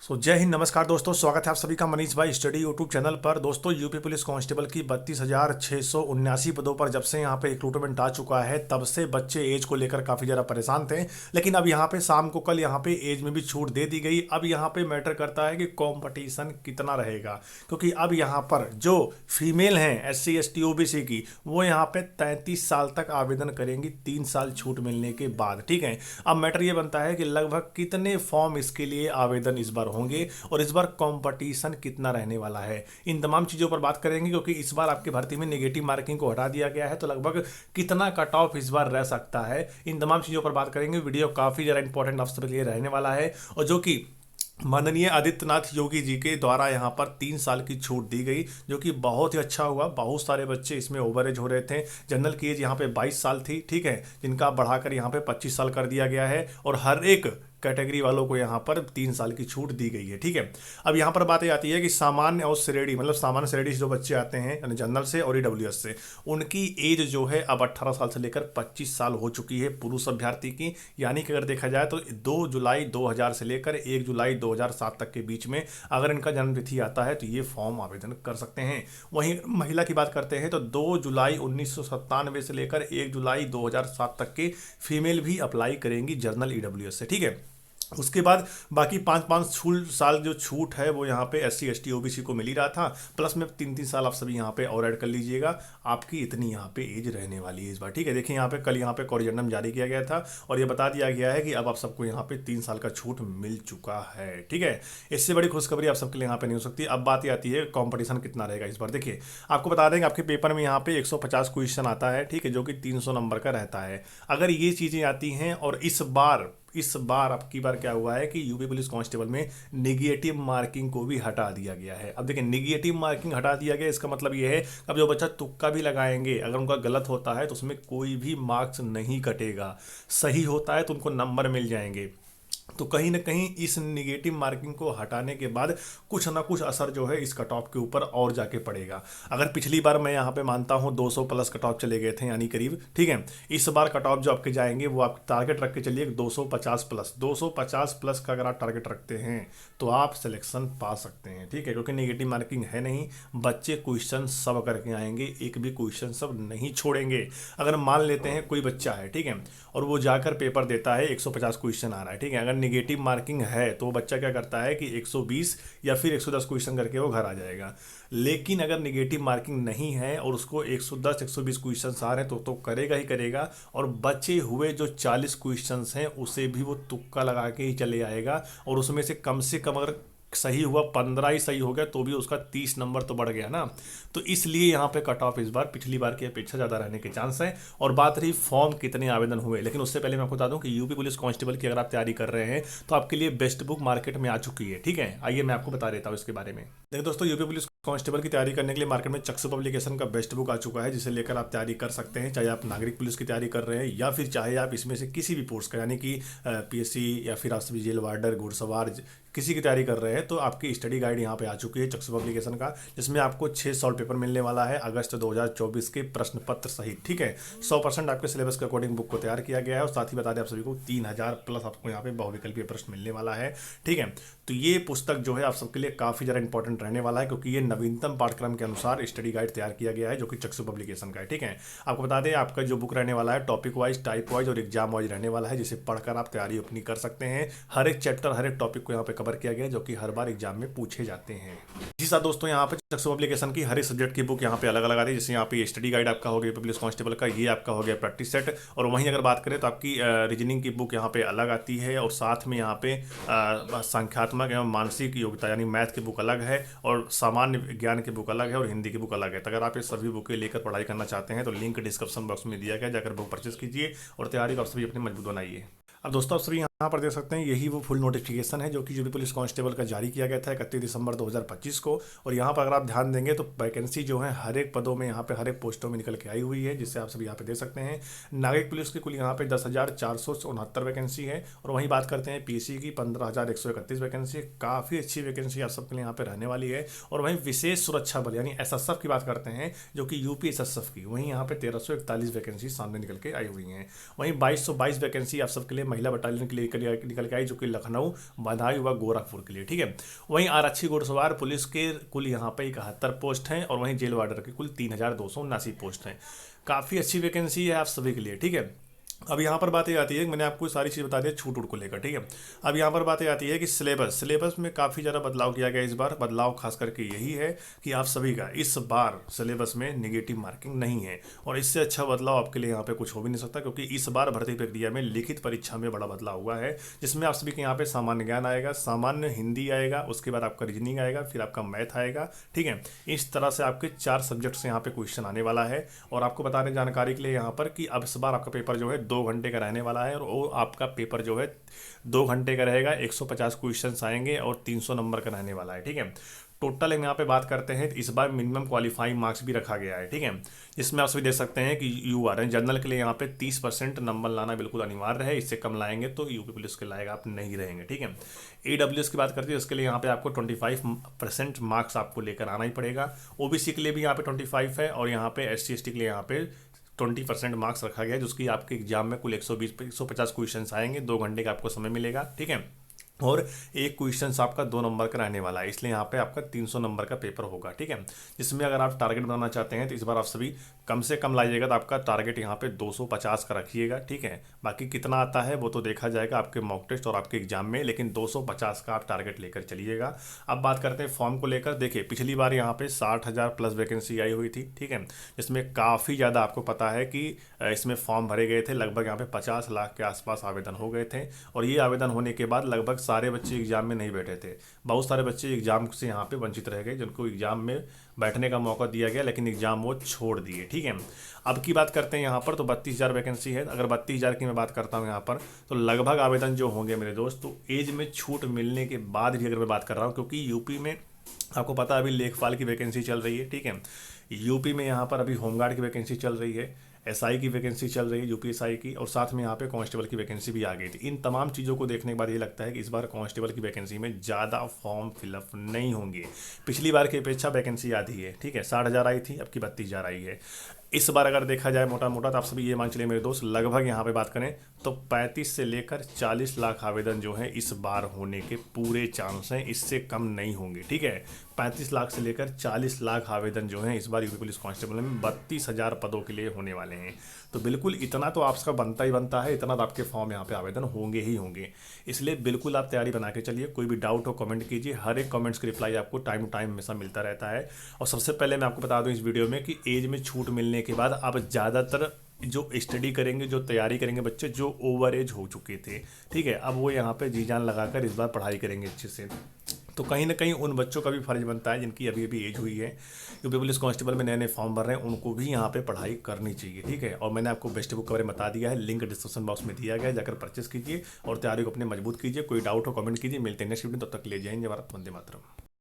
जय हिंद, नमस्कार दोस्तों। स्वागत है आप सभी का मनीष भाई स्टडी यूट्यूब चैनल पर। दोस्तों, यूपी पुलिस कांस्टेबल की 32,679 पदों पर जब से यहाँ पे रिक्रूटमेंट आ चुका है तब से बच्चे एज को लेकर काफ़ी ज़्यादा परेशान थे। लेकिन अब यहाँ पे शाम को कल यहाँ पे एज में भी छूट दे दी गई। अब यहाँ पे मैटर करता है कि कंपटीशन कितना रहेगा, क्योंकि अब यहाँ पर जो फीमेल हैं SC ST OBC की, वो यहाँ पे 33 साल तक आवेदन करेंगी 3 साल छूट मिलने के बाद। ठीक है, अब मैटर ये बनता है कि लगभग कितने फॉर्म इसके लिए आवेदन इस बार होंगे और इस बार कंपटीशन कितना रहने वाला है। इन तमाम चीज़ों पर बात करेंगे, क्योंकि इस बार आपकी भर्ती में नेगेटिव मार्किंग को हटा दिया गया है, तो लगभग कितना कट ऑफ इस बार रह सकता है, इन तमाम चीज़ों पर बात करेंगे। वीडियो काफ़ी ज़्यादा इंपॉर्टेंट आप सबके लिए रहने वाला है, और जो कि माननीय आदित्यनाथ योगी जी के द्वारा यहाँ पर 3 साल की छूट दी गई, जो कि बहुत ही अच्छा हुआ। बहुत सारे बच्चे इसमें ओवरेज हो रहे थे। जनरल की एज यहाँ पे 22 साल थी, ठीक है, जिनका बढ़ाकर यहाँ पे 25 साल कर दिया गया है, और हर एक कैटेगरी वालों को यहाँ पर 3 साल की छूट दी गई है। ठीक है, अब यहाँ पर बात ये आती है कि सामान्य और श्रेणी, मतलब सामान्य श्रेणी से जो बच्चे आते हैं यानी जनरल से और EWS से, उनकी एज जो है अब 18 साल से लेकर 25 साल हो चुकी है पुरुष अभ्यर्थी की। यानी कि अगर देखा जाए तो 2 जुलाई 2000 से लेकर 1 जुलाई 2007 तक के बीच में अगर इनका जन्मतिथि आता है तो ये फॉर्म आवेदन कर सकते हैं। वहीं महिला की बात करते हैं तो 2 जुलाई 1997 से लेकर 1 जुलाई 2007 तक के फीमेल भी अप्लाई करेंगी जनरल EWS से। ठीक है, उसके बाद बाकी 5 साल जो छूट है वो यहाँ पे SC ST OBC को मिल ही रहा था, प्लस में 3 साल आप सभी यहाँ पे और ऐड कर लीजिएगा। आपकी इतनी यहाँ पे एज रहने वाली है इस बार। ठीक है, देखिए यहाँ पे कल यहाँ पे कोरिजेंडम जारी किया गया था और ये बता दिया गया है कि अब आप सबको यहाँ पे 3 साल का छूट मिल चुका है। ठीक है, इससे बड़ी खुशखबरी आप सबके लिए यहाँ पे नहीं हो सकती। अब बात आती है कॉम्पिटिशन कितना रहेगा इस बार। देखिए, आपको बता देंगे आपके पेपर में यहाँ पे 150 क्वेश्चन आता है, ठीक है, जो कि 300 नंबर का रहता है। अगर ये चीज़ें आती हैं, और इस बार अब की बार क्या हुआ है कि यूपी पुलिस कांस्टेबल में निगेटिव मार्किंग को भी हटा दिया गया है। अब देखिए, निगेटिव मार्किंग हटा दिया गया, इसका मतलब ये है अब जो बच्चा तुक्का भी लगाएंगे, अगर उनका गलत होता है तो उसमें कोई भी मार्क्स नहीं कटेगा। सही होता है तो उनको नंबर मिल जाएंगे। तो कहीं ना कहीं इस निगेटिव मार्किंग को हटाने के बाद कुछ ना कुछ असर जो है इस कट ऑफ के ऊपर और जाके पड़ेगा। अगर पिछली बार मैं यहाँ पे मानता हूँ 200 प्लस कट ऑफ चले गए थे यानी करीब, ठीक है, इस बार कट ऑफ जो आपके जाएंगे वो आप टारगेट रख के चलिए 250 प्लस का अगर आप टारगेट रखते हैं तो आप सिलेक्शन पा सकते हैं। ठीक है, क्योंकि निगेटिव मार्किंग है नहीं, बच्चे क्वेश्चन सब करके आएंगे, एक भी क्वेश्चन सब नहीं छोड़ेंगे। अगर मान लेते हैं कोई बच्चा है, ठीक है, और वो जाकर पेपर देता है 150 क्वेश्चन आ रहा है, ठीक है, अगर निगेटिव मार्किंग है तो वो बच्चा क्या करता है कि 120 या फिर 110 क्वेश्चन करके वो घर आ जाएगा। लेकिन अगर निगेटिव मार्किंग नहीं है और उसको 110 120 क्वेश्चन आ रहे हैं तो करेगा ही करेगा, और बचे हुए जो 40 क्वेश्चंस हैं उसे भी वो तुक्का लगा के ही चले आएगा, और उसमें से कम अगर सही हुआ 15 ही सही हो गया तो भी उसका 30 नंबर तो बढ़ गया ना। तो इसलिए यहाँ पे कट ऑफ इस बार पिछली बार की अपेक्षा ज़्यादा रहने के चांस है। और बात रही फॉर्म कितने आवेदन हुए, लेकिन उससे पहले मैं आपको बता दूं कि यूपी पुलिस कांस्टेबल की अगर आप तैयारी कर रहे हैं तो आपके लिए बेस्ट बुक मार्केट में आ चुकी है। ठीक है, आइए मैं आपको बता देता हूँ इसके बारे में। देखिए दोस्तों, यूपी पुलिस कांस्टेबल की तैयारी करने के लिए मार्केट में चक्षु पब्लिकेशन का बेस्ट बुक आ चुका है, जिसे लेकर आप तैयारी कर सकते हैं। चाहे आप नागरिक पुलिस की तैयारी कर रहे हैं या फिर चाहे आप इसमें से किसी भी पोस्ट का यानी कि PSC या फिर आप सभी जेल वार्डर, घुड़सवार, किसी की तैयारी कर रहे हैं तो आपकी स्टडी गाइड यहाँ पे आ चुकी है चक्षु पब्लिकेशन का, जिसमें आपको 6 सॉल्व पेपर मिलने वाला है अगस्त 2024 के प्रश्न पत्र सहित। ठीक है, 100% आपके सिलेबस के अकॉर्डिंग बुक को तैयार किया गया है, और साथ ही बता दें आप सभी को 3000 प्लस आपको यहाँ पे बहुविकल्पीय प्रश्न मिलने वाला है। ठीक है, तो ये पुस्तक जो है आप सबके लिए काफ़ी ज़्यादा इंपॉर्टेंट रहने वाला है, क्योंकि ये नवीनतम पाठ्यक्रम के अनुसार स्टडी गाइड तैयार किया गया है जो कि चक्षु पब्लिकेशन का है। ठीक है, आपको बता दें आपका जो बुक रहने वाला है टॉपिक वाइज, टाइप वाइज और एग्जाम वाइज रहने वाला है, जिसे पढ़कर आप तैयारी अपनी कर सकते हैं। हर एक चैप्टर, हर एक टॉपिक को यहाँ पे कवर किया गया है, जो कि हर बार एग्जाम में पूछे जाते हैं। जी साथ दोस्तों, यहाँ पे चक्षु पब्लिकेशन की हर एक सब्जेक्ट की बुक यहाँ पे अलग अलग आती है। जैसे यहाँ पे स्टडी गाइड आपका हो गया पुलिस कांस्टेबल का, ये आपका हो गया प्रैक्टिस सेट, और वहीं अगर बात करें तो आपकी रीजनिंग की बुक यहाँ पे अलग आती है, और साथ में यहाँ पे संख्यात्मक एवं मानसिक योग्यता यानी मैथ की बुक अलग है, और सामान्य विज्ञान की बुक अलग है, और हिंदी की बुक अलग है। तो अगर आप ये सभी बुकें लेकर पढ़ाई करना चाहते हैं तो लिंक डिस्क्रिप्शन बॉक्स में दिया गया, जाकर बुक परचेस कीजिए और तैयारी आप सभी अपनी मजबूत बनाइए। अब दोस्तों, आप सभी यहाँ पर देख सकते हैं यही वो फुल नोटिफिकेशन है जो कि यूपी पुलिस कांस्टेबल का जारी किया गया था 31 दिसंबर 2025 को। और यहाँ पर अगर आप ध्यान देंगे तो वैकेंसी जो है हर एक पदों में यहाँ पे हर एक पोस्टों में निकल के आई हुई है, जिससे आप सभी यहाँ पे देख सकते हैं। नागरिक पुलिस की कुल यहाँ पे 10,469 वैकेंसी है, और वहीं बात करते हैं PSC की 15,131 वैकेंसी। काफ़ी अच्छी वैकेंसी आप सबके लिए यहाँ पे रहने वाली है। और वहीं विशेष सुरक्षा बल यानी SSF की बात करते हैं, जो कि यूपी SSF की, वहीं यहाँ पे 1341 वैकेंसी सामने निकल के आई हुई हैं। वहीं 2222 वैकेंसी आप सबके लिए महिला बटालियन के लिए निकल के आई, जो कि लखनऊ, बदायूं व गोरखपुर के लिए। ठीक है, वहीं आरक्षी घुड़सवार पुलिस के कुल यहाँ पे 71 पोस्ट हैं और वहीं जेल वार्डर के कुल 3279 पोस्ट हैं। काफ़ी अच्छी वैकेंसी है आप सभी के लिए। ठीक है, अब यहाँ पर बातें आती है, मैंने आपको सारी चीज़ बता दी छूट उट को लेकर। ठीक है, अब यहाँ पर बातें आती है कि सिलेबस में काफ़ी ज़्यादा बदलाव किया गया इस बार। बदलाव खास करके यही है कि आप सभी का इस बार सिलेबस में नेगेटिव मार्किंग नहीं है, और इससे अच्छा बदलाव आपके लिए यहाँ पे कुछ हो भी नहीं सकता, क्योंकि इस बार भर्ती प्रक्रिया में लिखित परीक्षा में बड़ा बदलाव हुआ है, जिसमें आप सभी के यहाँ पे सामान्य ज्ञान आएगा, सामान्य हिंदी आएगा, उसके बाद आपका रीजनिंग आएगा, फिर आपका मैथ आएगा। ठीक है, इस तरह से आपके 4 सब्जेक्ट से यहाँ पे क्वेश्चन आने वाला है। और आपको बता दें जानकारी के लिए यहाँ पर कि अब इस बार आपका पेपर जो है 2 घंटे का रहने वाला है, और वो आपका पेपर जो है 2 घंटे का रहेगा। 150 क्वेश्चंस आएंगे और 300 नंबर का रहने वाला है। ठीक है, टोटल हम यहाँ पे बात करते हैं तो इस बार मिनिमम क्वालिफाइंग मार्क्स भी रखा गया है। ठीक है, जिसमें आप सभी देख सकते हैं कि यूआर जनरल के लिए यहाँ पे 30% नंबर लाना बिल्कुल अनिवार्य है। इससे कम लाएंगे तो यूपी पुलिस के लायक आप नहीं रहेंगे। ठीक है, AWS की बात करते हैं, उसके लिए यहाँ पे आपको 25% मार्क्स आपको लेकर आना ही पड़ेगा। OBC के लिए भी यहाँ पे 25 है, और यहाँ पे SC/ST के लिए यहाँ पे 20% मार्क्स रखा गया है, जिसकी आपके एग्जाम में कुल 150 क्वेश्चन आएंगे। 2 घंटे का आपको समय मिलेगा। ठीक है, और एक क्वेश्चन आपका 2 नंबर का रहने वाला है, इसलिए यहाँ पे आपका 300 नंबर का पेपर होगा। ठीक है, जिसमें अगर आप टारगेट बनाना चाहते हैं तो इस बार आप सभी कम से कम लाइएगा, तो आपका टारगेट यहाँ पे 250 का रखिएगा। ठीक है, बाकी कितना आता है वो तो देखा जाएगा आपके मॉक टेस्ट और आपके एग्जाम में, लेकिन 250 का आप टारगेट लेकर चलिएगा। अब बात करते हैं फॉर्म को लेकर। देखिए, पिछली बार यहाँ पे 60,000 प्लस वैकेंसी आई हुई थी। ठीक है, जिसमें काफ़ी ज़्यादा आपको पता है कि इसमें फॉर्म भरे गए थे। लगभग यहाँ पे 50 लाख के आसपास आवेदन हो गए थे, और ये आवेदन होने के बाद लगभग सारे बच्चे एग्जाम में नहीं बैठे थे। बहुत सारे बच्चे एग्जाम से यहाँ पे वंचित रह गए, जिनको एग्जाम में बैठने का मौका दिया गया, लेकिन एग्जाम वो छोड़ दिए। ठीक है, अब की बात करते हैं यहाँ पर, तो 32,000 वैकेंसी है। अगर 32,000 की मैं बात करता हूँ यहाँ पर, तो लगभग आवेदन जो होंगे मेरे दोस्त, तो एज में छूट मिलने के बाद भी अगर मैं बात कर रहा हूँ, क्योंकि यूपी में आपको पता है अभी लेखपाल की वैकेंसी चल रही है। ठीक है, यूपी में यहाँ पर अभी होमगार्ड की वैकेंसी चल रही है, SI की वैकेंसी चल रही है, UPSI की, और साथ में यहाँ पे कांस्टेबल की वैकेंसी भी आ गई थी। इन तमाम चीज़ों को देखने के बाद ये लगता है कि इस बार कांस्टेबल की वैकेंसी में ज़्यादा फॉर्म फिलअप नहीं होंगे। पिछली बार की अपेक्षा वैकेंसी आधी है। ठीक है, 60,000 आई थी, अब की 32,000 आई है। इस बार अगर देखा जाए मोटा मोटा, तो आप सभी ये मान चलिए मेरे दोस्त, लगभग यहाँ पे बात करें तो 35 से लेकर 40 लाख आवेदन जो है इस बार होने के पूरे चांस हैं, इससे कम नहीं होंगे। ठीक है, 35 लाख से लेकर 40 लाख आवेदन जो हैं इस बार यूपी पुलिस कांस्टेबल में 32,000 पदों के लिए होने वाले हैं। तो बिल्कुल इतना तो आपका बनता ही बनता है, इतना तो आपके फॉर्म यहाँ पे आवेदन होंगे ही होंगे। इसलिए बिल्कुल आप तैयारी बना के चलिए। कोई भी डाउट हो कमेंट कीजिए, हर एक कमेंट्स की रिप्लाई आपको टाइम टू टाइम हमेशा मिलता रहता है। और सबसे पहले मैं आपको बता दूँ इस वीडियो में कि एज में छूट मिलने के बाद आप ज़्यादातर जो स्टडी करेंगे, जो तैयारी करेंगे बच्चे जो ओवर एज हो चुके थे, ठीक है, अब वो यहाँ पे जी जान लगाकर इस बार पढ़ाई करेंगे अच्छे से। तो कहीं ना कहीं उन बच्चों का भी फर्ज बनता है जिनकी अभी अभी एज हुई है, यूपी पुलिस कांस्टेबल में नए नए फॉर्म भर रहे हैं, उनको भी यहाँ पे पढ़ाई करनी चाहिए। ठीक है, और मैंने आपको बेस्ट बुक के बारे में बता दिया है, लिंक डिस्क्रिप्शन बॉक्स में दिया गया है, जाकर परचेस कीजिए और तैयारी को अपने मजबूत कीजिए। कोई डाउट हो कमेंट कीजिए। मिलते हैं नेक्स्ट वीडियो, तब तक ले जाएंगे। भारत वंदे मातरम।